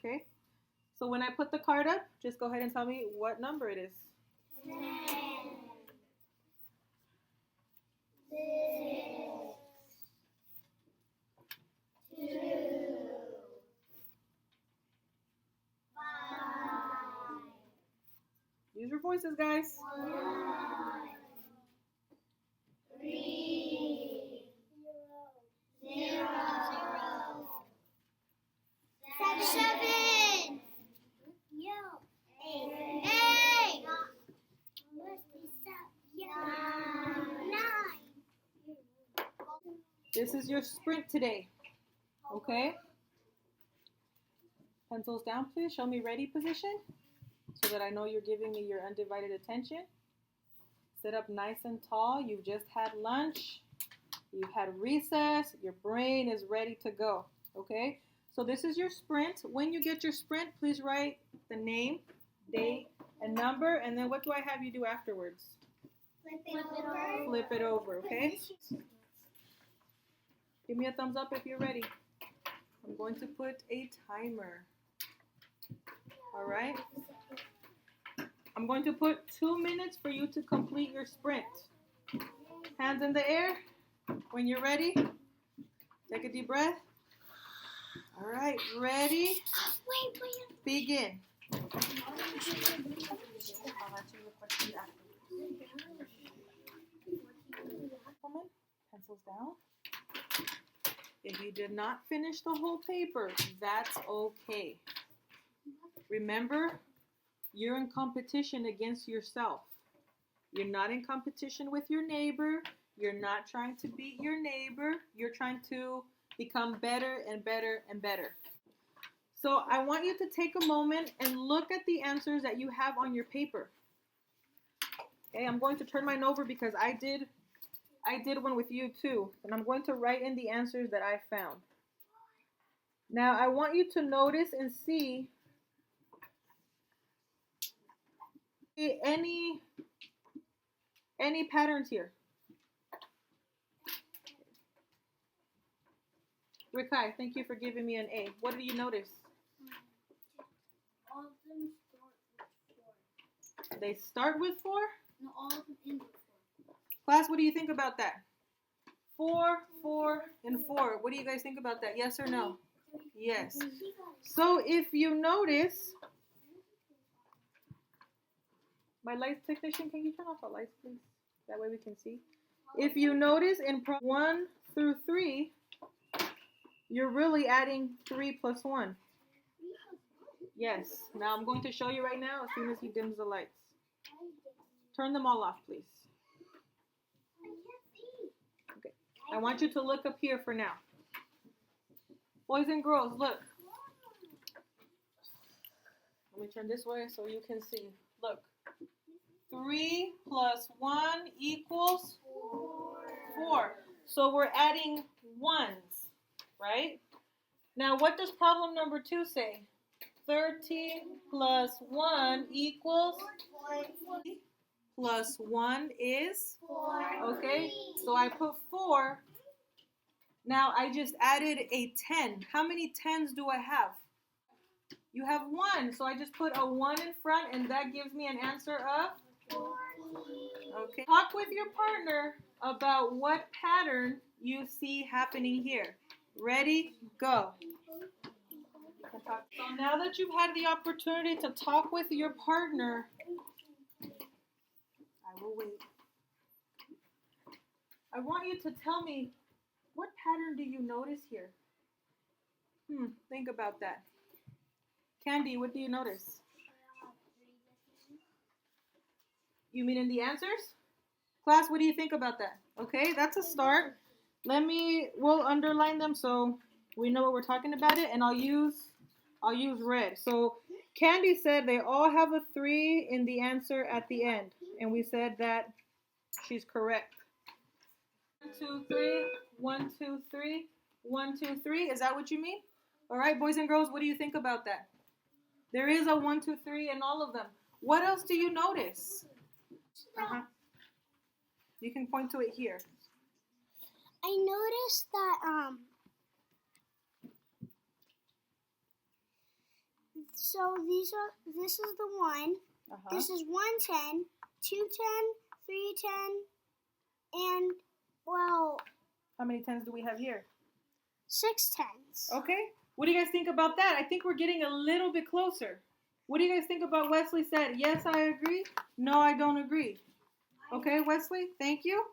Okay? So when I put the card up, just go ahead and tell me what number it is. 10, 6, 2, 5. Use your voices, guys. 1, 3, 0, 7, 8, 9. This is your sprint today. Okay? Pencils down, please. Show me ready position so that I know you're giving me your undivided attention. Sit up nice and tall. You've just had lunch. You've had recess. Your brain is ready to go. Okay? So this is your sprint. When you get your sprint, please write the name, date, and number. And then what do I have you do afterwards? Flip it over, okay? Give me a thumbs up if you're ready. I'm going to put a timer. All right? I'm going to put 2 minutes for you to complete your sprint. Hands in the air. When you're ready, take a deep breath. All right, ready? Begin. Pencils down. If you did not finish the whole paper, that's okay. Remember, you're in competition against yourself. You're not in competition with your neighbor. You're not trying to beat your neighbor. You're trying to become better and better and better. So I want you to take a moment and look at the answers that you have on your paper. Okay, I'm going to turn mine over because I did one with you too. And I'm going to write in the answers that I found. Now I want you to notice and see any patterns here. Rikai, thank you for giving me an A. What do you notice? All of them start with 4. They start with 4? No, all of them end with 4. Class, what do you think about that? 4, 4, and 4. What do you guys think about that? Yes or no? Yes. So if you notice, my lights technician, can you turn off the lights, please? That way we can see. If you notice in problem 1 through 3, you're really adding 3 plus 1. Yes. Now I'm going to show you right now as soon as he dims the lights. Turn them all off, please. Okay. I want you to look up here for now. Boys and girls, look. Let me turn this way so you can see. Look. 3 plus 1 equals 4. So we're adding 1s, right? Now what does problem number 2 say? 13 plus 1 equals 40. Plus 1 is 4. okay. So I put 4. Now I just added a 10. How many 10s do I have? You have 1. So I just put a 1 in front and that gives me an answer of 40. okay. Talk with your partner about what pattern you see happening here. Ready? Go. So now that you've had the opportunity to talk with your partner, I will wait. I want you to tell me, what pattern do you notice here? Think about that. Candy, what do you notice? You mean in the answers? Class, what do you think about that? Okay, that's a start. We'll underline them so we know what we're talking about it, and I'll use red. So Candy said they all have a 3 in the answer at the end, and we said that she's correct. 1, 2, 3, 1, 2, 3, 1, 2, 3. Is that what you mean? All right, boys and girls, what do you think about that? There is a 1, 2, 3 in all of them. What else do you notice? You can point to it here. I noticed that So this is the one. Uh-huh. This is 110, 210, 310, and well, How many tens do we have here? 6 tens. Okay. What do you guys think about that? I think we're getting a little bit closer. What do you guys think about Wesley said? Yes, I agree. No, I don't agree. Okay, Wesley, thank you.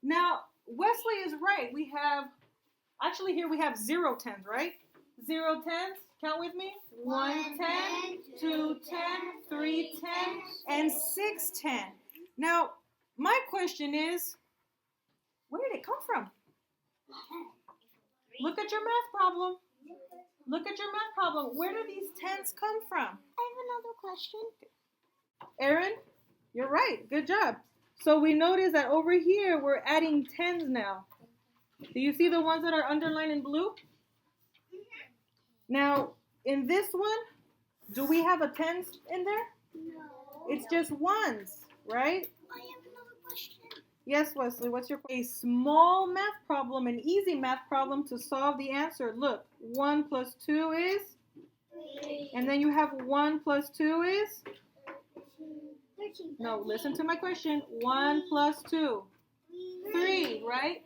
Now, Wesley is right. We have, actually here we have 0 tens, right? 0 tens, count with me. 1 10, 2 10, 3 10, and 6 10. Now, my question is, where did it come from? Look at your math problem. Look at your math problem. Where do these tens come from? I have another question. Aaron, you're right. Good job. So we notice that over here we're adding tens now. Do you see the ones that are underlined in blue? Now, in this one, do we have a tens in there? No. It's just ones, right? I have another question. Yes, Wesley, what's your question? A small math problem, an easy math problem to solve the answer. Look, 1 plus 2 is? 3. And then you have 1 plus 2 is? 13. No, listen to my question. 1 plus 2. 3, right?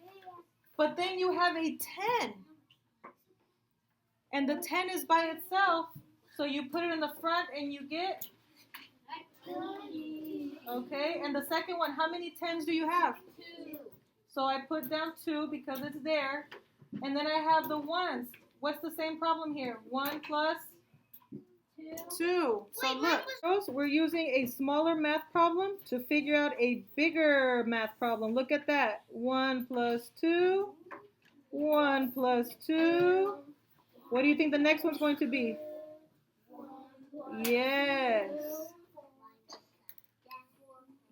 But then you have a 10. And the 10 is by itself. So you put it in the front and you get? Okay, and the second one, how many 10s do you have? 2. So I put down 2 because it's there. And then I have the ones. What's the same problem here? 1 plus 2. So look, we're using a smaller math problem to figure out a bigger math problem. Look at that. 1 plus 2. 1 plus 2. What do you think the next one's going to be? Yes.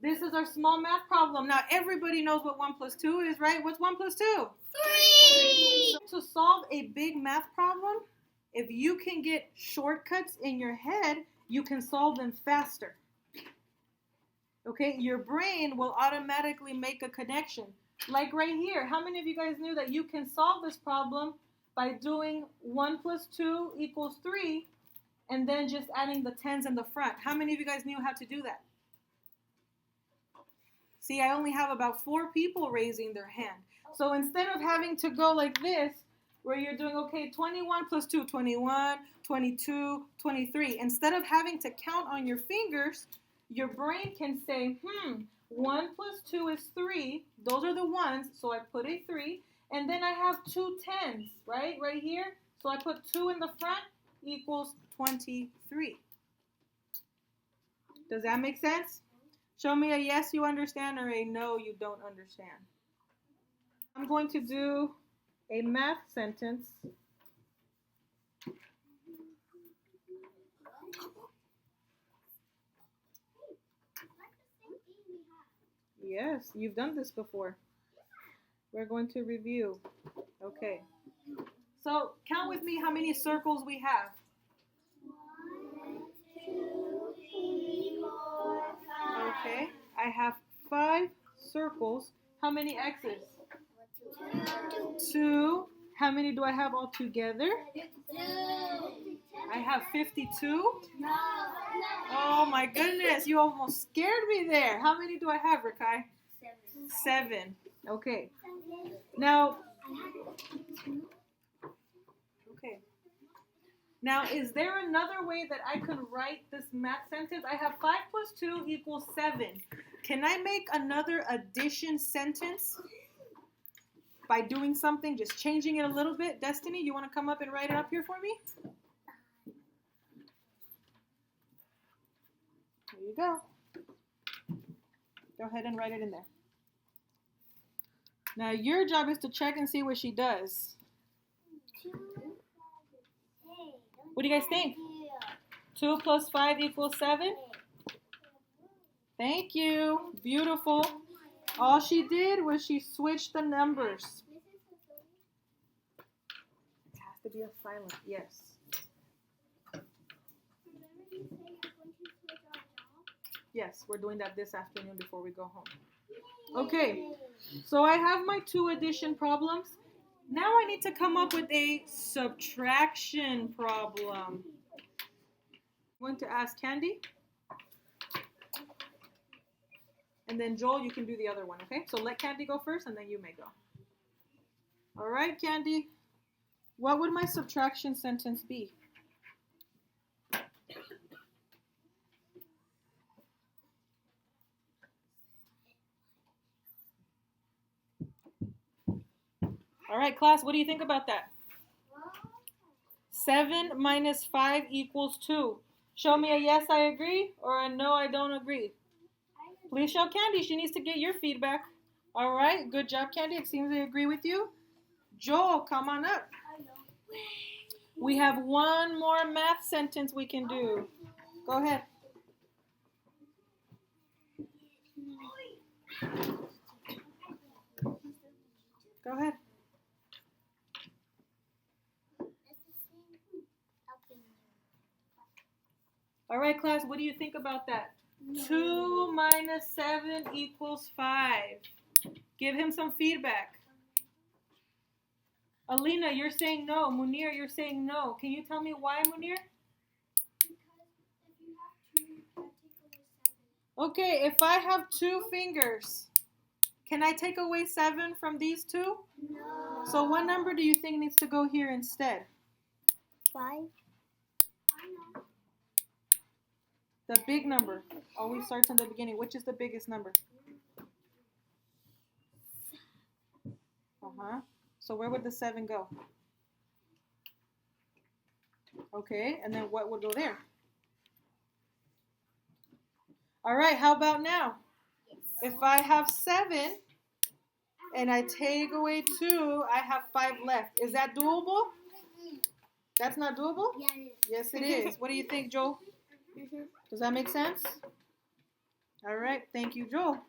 This is our small math problem. Now everybody knows what 1 plus 2 is, right? What's 1 plus 2? 3. To solve a big math problem, if you can get shortcuts in your head, you can solve them faster. Okay, your brain will automatically make a connection. Like right here, how many of you guys knew that you can solve this problem by doing 1 plus 2 equals 3 and then just adding the tens in the front? How many of you guys knew how to do that? See, I only have about 4 people raising their hand. So instead of having to go like this, where you're doing, okay, 21 plus 2, 21, 22, 23. Instead of having to count on your fingers, your brain can say, 1 plus 2 is 3. Those are the ones, so I put a 3. And then I have 2 tens, right here. So I put 2 in the front equals 23. Does that make sense? Show me a yes, you understand, or a no, you don't understand. I'm going to do a math sentence. Yes, you've done this before. We're going to review. Okay. So count with me how many circles we have. 1, 2, 3, 4, 5. Okay. I have 5 circles. How many X's? 2. How many do I have all together? 2. I have 52. No. Oh my goodness, you almost scared me there. How many do I have, Rakai? 7. 7. Okay. Now, Now, is there another way that I could write this math sentence? I have 5 plus 2 equals 7. Can I make another addition sentence by doing something, just changing it a little bit? Destiny, you want to come up and write it up here for me? There you go. Go ahead and write it in there. Now, your job is to check and see what she does. What do you guys think? 2 plus 5 equals 7? Thank you. Beautiful. All she did was she switched the numbers. It has to be a silent, yes. Yes, we're doing that this afternoon before we go home. Okay, so I have my 2 addition problems. Now I need to come up with a subtraction problem. I'm going to ask Candy. And then Joel, you can do the other one, okay? So let Candy go first and then you may go. All right, Candy. What would my subtraction sentence be? All right, class, what do you think about that? 7 minus 5 equals 2. Show me a yes, I agree, or a no, I don't agree. Please show Candy. She needs to get your feedback. All right, good job, Candy. It seems they agree with you. Joel, come on up. We have one more math sentence we can do. Go ahead. Go ahead. All right, class, what do you think about that? 2 minus 7 equals 5. Give him some feedback. Alina, you're saying no. Munir, you're saying no. Can you tell me why, Munir? Okay, if I have 2 fingers, can I take away 7 from these 2? No. So what number do you think needs to go here instead? 5. The big number always starts in the beginning. Which is the biggest number? Uh-huh. So where would the 7 go? Okay, and then what would go there? All right, how about now? If I have 7 and I take away 2, I have 5 left. Is that doable? That's not doable? Yeah, it is. Yes, it is. What do you think, Joel? Does that make sense? All right, thank you, Joel.